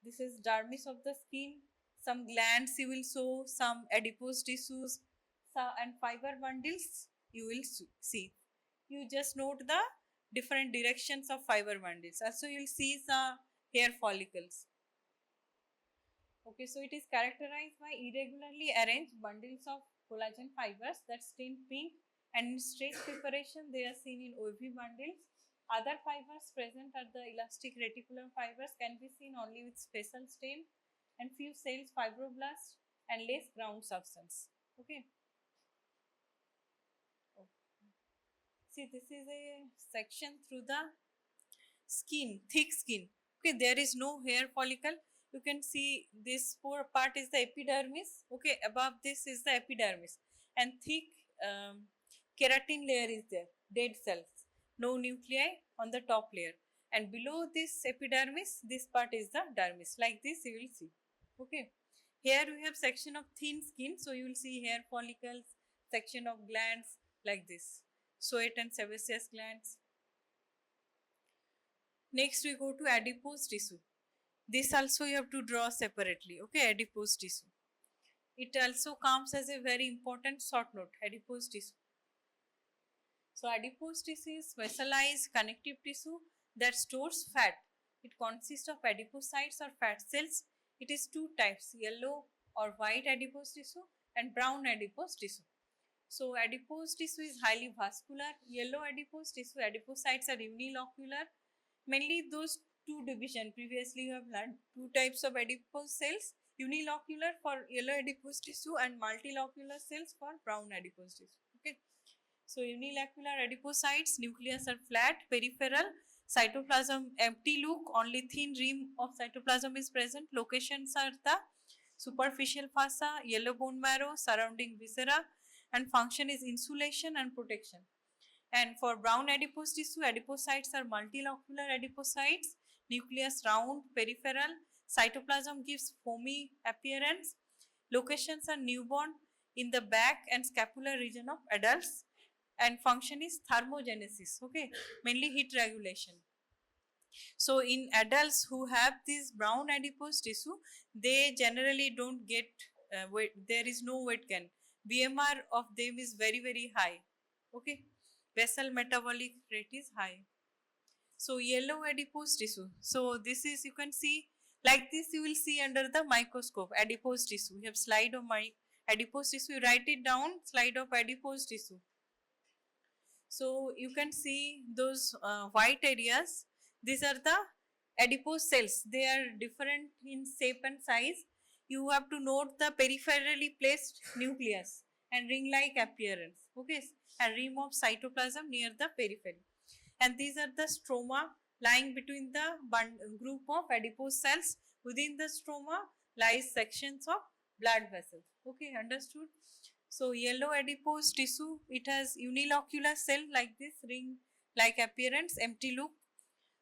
This is dermis of the skin. Some glands you will show, some adipose tissues, and fiber bundles you will see. You just note the different directions of fiber bundles. Also, you will see some hair follicles. Okay, so it is characterized by irregularly arranged bundles of collagen fibers that stain pink, and in stress preparation they are seen in wavy bundles. Other fibers present are the elastic reticular fibers can be seen only with special stain, and few cells fibroblasts and less ground substance. Okay. See, this is a section through the skin, thick skin. Okay, there is no hair follicle. You can see this poor part is the epidermis. Okay, above this is the epidermis, and thick keratin layer is there, dead cells, no nuclei on the top layer, and below this epidermis, this part is the dermis. Like this, you will see. Okay, here we have section of thin skin, so you will see hair follicles, section of glands like this, sweat and sebaceous glands. Next we go to adipose tissue. This also you have to draw separately. Okay, adipose tissue. It also comes as a very important short note, adipose tissue. So adipose tissue is specialized connective tissue that stores fat. It consists of adipocytes or fat cells. It is two types, yellow or white adipose tissue and brown adipose tissue. So adipose tissue is highly vascular. Yellow adipose tissue, adipocytes are unilocular. Mainly those two division. Previously you have learned two types of adipose cells, unilocular for yellow adipose tissue and multilocular cells for brown adipose tissue. Okay. So unilocular adipocytes, nucleus are flat, peripheral, cytoplasm empty look, only thin rim of cytoplasm is present. Locations are the superficial fossa, yellow bone marrow, surrounding viscera, and function is insulation and protection. And for brown adipose tissue, adipocytes are multilocular adipocytes, nucleus round, peripheral, cytoplasm gives foamy appearance. Locations are newborn, in the back and scapular region of adults, and function is thermogenesis, okay, mainly heat regulation. So in adults who have this brown adipose tissue, they generally don't get weight, there is no weight gain. BMR of them is very high, okay. Basal metabolic rate is high. So yellow adipose tissue. So this is, you can see like this, you will see under the microscope adipose tissue. You have slide of my adipose tissue, you write it down, slide of adipose tissue. So you can see those white areas. These are the adipose cells. They are different in shape and size. You have to note the peripherally placed nucleus and ring-like appearance. Okay, and rim of cytoplasm near the periphery. And these are the stroma lying between the group of adipose cells. Within the stroma lies sections of blood vessels. Okay, understood? So yellow adipose tissue, it has unilocular cell like this, ring like appearance, empty loop.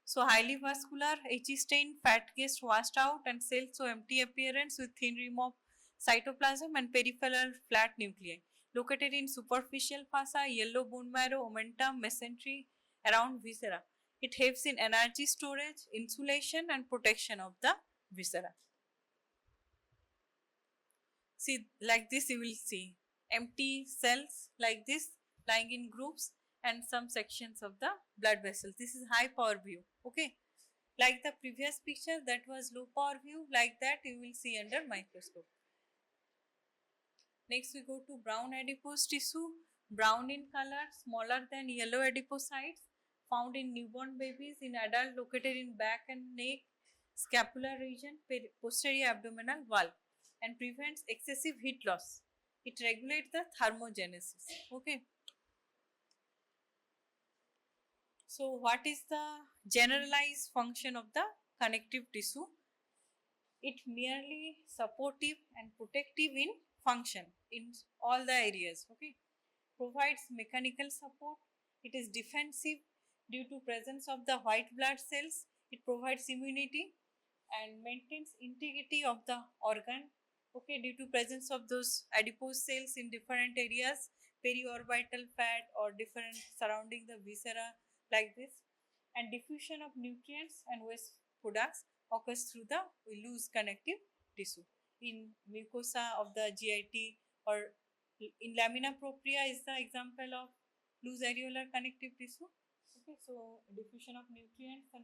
So highly vascular, H stain, fat gets washed out and cells so empty appearance with thin rim of cytoplasm and peripheral flat nuclei. Located in superficial fossa, yellow bone marrow, omentum, mesentery, around viscera. It helps in energy storage, insulation and protection of the viscera. See, like this you will see empty cells like this lying in groups and some sections of the blood vessels. This is high power view, okay. Like the previous picture, that was low power view, like that you will see under microscope. Next we go to brown adipose tissue. Brown in color, smaller than yellow adipocytes, found in newborn babies, in adult, located in back and neck, scapular region, posterior abdominal wall, and prevents excessive heat loss. It regulates the thermogenesis, okay. So what is the generalized function of the connective tissue? It merely supportive and protective in function in all the areas, okay. Provides mechanical support. It is defensive due to presence of the white blood cells. It provides immunity and maintains integrity of the organ, okay, due to presence of those adipose cells in different areas, periorbital fat or different surrounding the viscera like this. And diffusion of nutrients and waste products occurs through the loose connective tissue in mucosa of the GIT, or in lamina propria is the example of loose areolar connective tissue, okay. So diffusion of nutrients and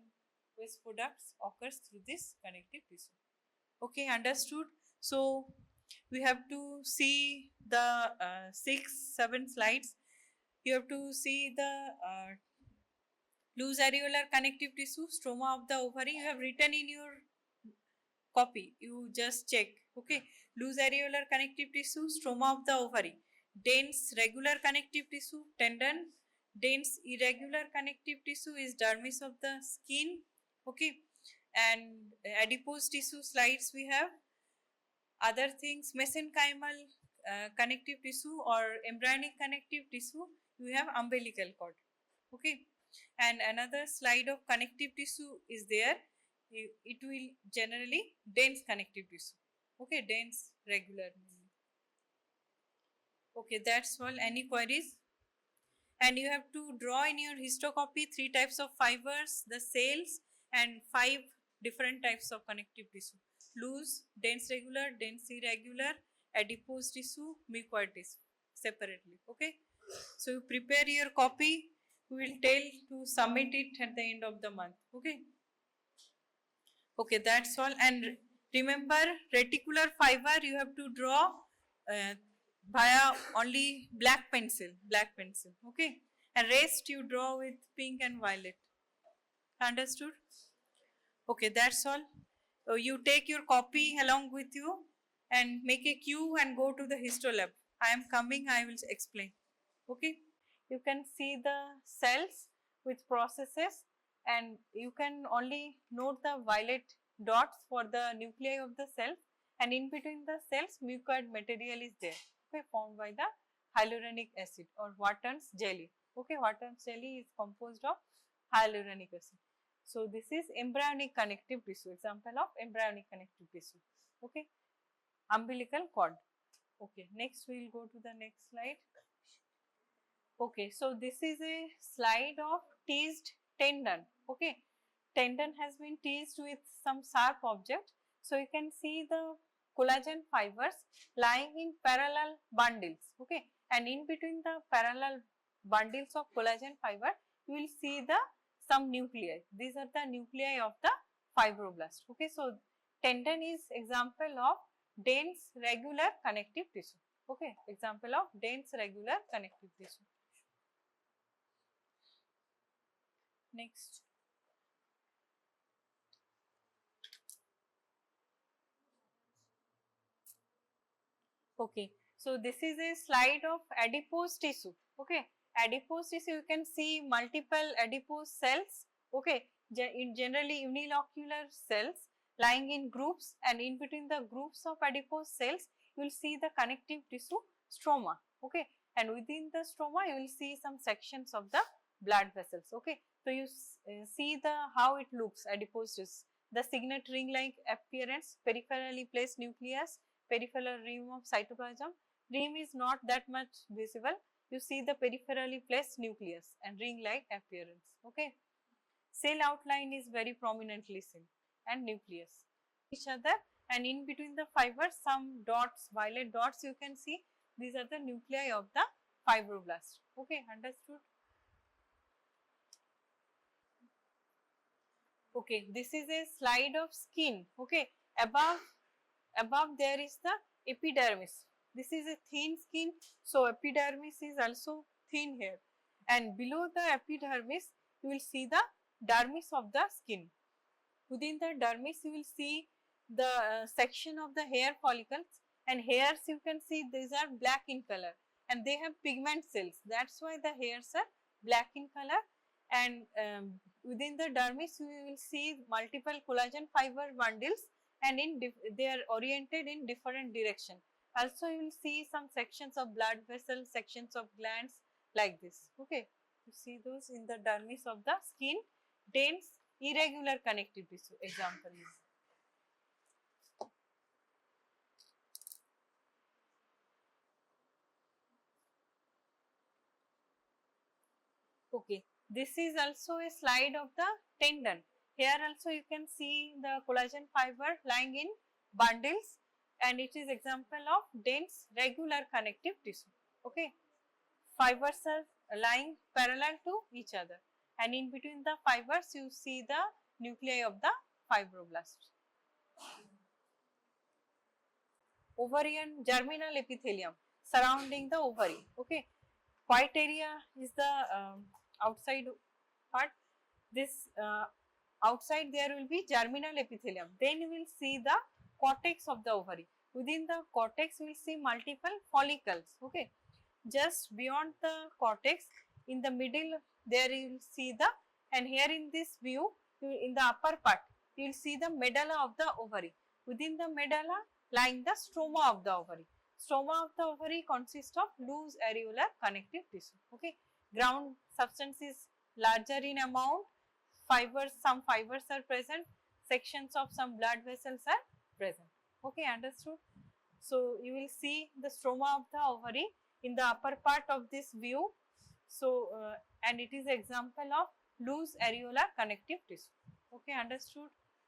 waste products occurs through this connective tissue, okay, understood. So we have to see the 6-7 slides. You have to see the loose areolar connective tissue, stroma of the ovary. You have written in your copy, you just check, okay. Loose areolar connective tissue, stroma of the ovary. Dense regular connective tissue, tendon. Dense irregular connective tissue is dermis of the skin, okay. And adipose tissue slides we have. Other things, mesenchymal connective tissue or embryonic connective tissue, you have umbilical cord, okay. And another slide of connective tissue is there. It will generally dense connective tissue, okay, dense regular, okay. That's all. Any queries? And you have to draw in your histocopy 3 types of fibers, the cells, and 5 different types of connective tissue: loose, dense regular, dense irregular, adipose tissue, mucoid tissue separately. Okay, so you prepare your copy. We will tell to submit it at the end of the month. Okay. Okay, that's all. And remember, reticular fiber you have to draw uh, via only black pencil. Okay, and rest you draw with pink and violet. Understood? Okay, that's all. You take your copy along with you and make a queue and go to the histo lab. I am coming. I will explain. Okay. You can see the cells with processes, and you can only note the violet dots for the nuclei of the cell, and in between the cells mucoid material is there, okay, formed by the hyaluronic acid or Wharton's jelly. Okay, Wharton's jelly is composed of hyaluronic acid. So this is embryonic connective tissue, example of embryonic connective tissue. Okay, umbilical cord. Okay, next we will go to the next slide. Okay, so this is a slide of teased tendon. Okay, tendon has been teased with some sharp object. So you can see the collagen fibers lying in parallel bundles. Okay, and in between the parallel bundles of collagen fiber, you will see the some nuclei. These are the nuclei of the fibroblast. Okay, so tendon is example of dense regular connective tissue. Okay, example of dense regular connective tissue. Next. Okay, so this is a slide of adipose tissue. Okay, adipose tissue, you can see multiple adipose cells. Okay, in generally unilocular cells lying in groups, and in between the groups of adipose cells, you will see the connective tissue stroma. Okay, and within the stroma, you will see some sections of the blood vessels. Okay, so you see the how it looks adipose tissue. The signet ring-like appearance, peripherally placed nucleus, peripheral rim of cytoplasm. Rim is not that much visible. You see the peripherally placed nucleus and ring-like appearance. Okay, cell outline is very prominently seen and nucleus each other, and in between the fibers some dots, violet dots you can see. These are the nuclei of the fibroblast. Okay, understood? Okay, this is a slide of skin. Okay, above there is the epidermis. This is a thin skin, so epidermis is also thin here, and below the epidermis you will see the dermis of the skin. Within the dermis you will see the section of the hair follicles, and hairs you can see these are black in color and they have pigment cells. That's why the hairs are black in color, and within the dermis you will see multiple collagen fiber bundles, and they are oriented in different direction. Also you will see some sections of blood vessels, sections of glands like this. Okay, you see those in the dermis of the skin. Dense irregular connective tissue example is. Okay, this is also a slide of the tendon. Here also you can see the collagen fiber lying in bundles, and it is example of dense regular connective tissue. Okay, fibers are lying parallel to each other, and in between the fibers you see the nuclei of the fibroblast. Ovarian germinal epithelium surrounding the ovary. Okay, white area is the outside part. This outside there will be germinal epithelium. Then you will see the cortex of the ovary. Within the cortex we will see multiple follicles. Okay, just beyond the cortex in the middle there you will see the, and here in this view in the upper part you will see the medulla of the ovary. Within the medulla lying the stroma of the ovary. Stroma of the ovary consists of loose areolar connective tissue. Okay, ground substance is larger in amount, fibers, some fibers are present, sections of some blood vessels are present. Okay, understood? So you will see the stroma of the ovary in the upper part of this view. So and it is example of loose areolar connective tissue. Okay, understood?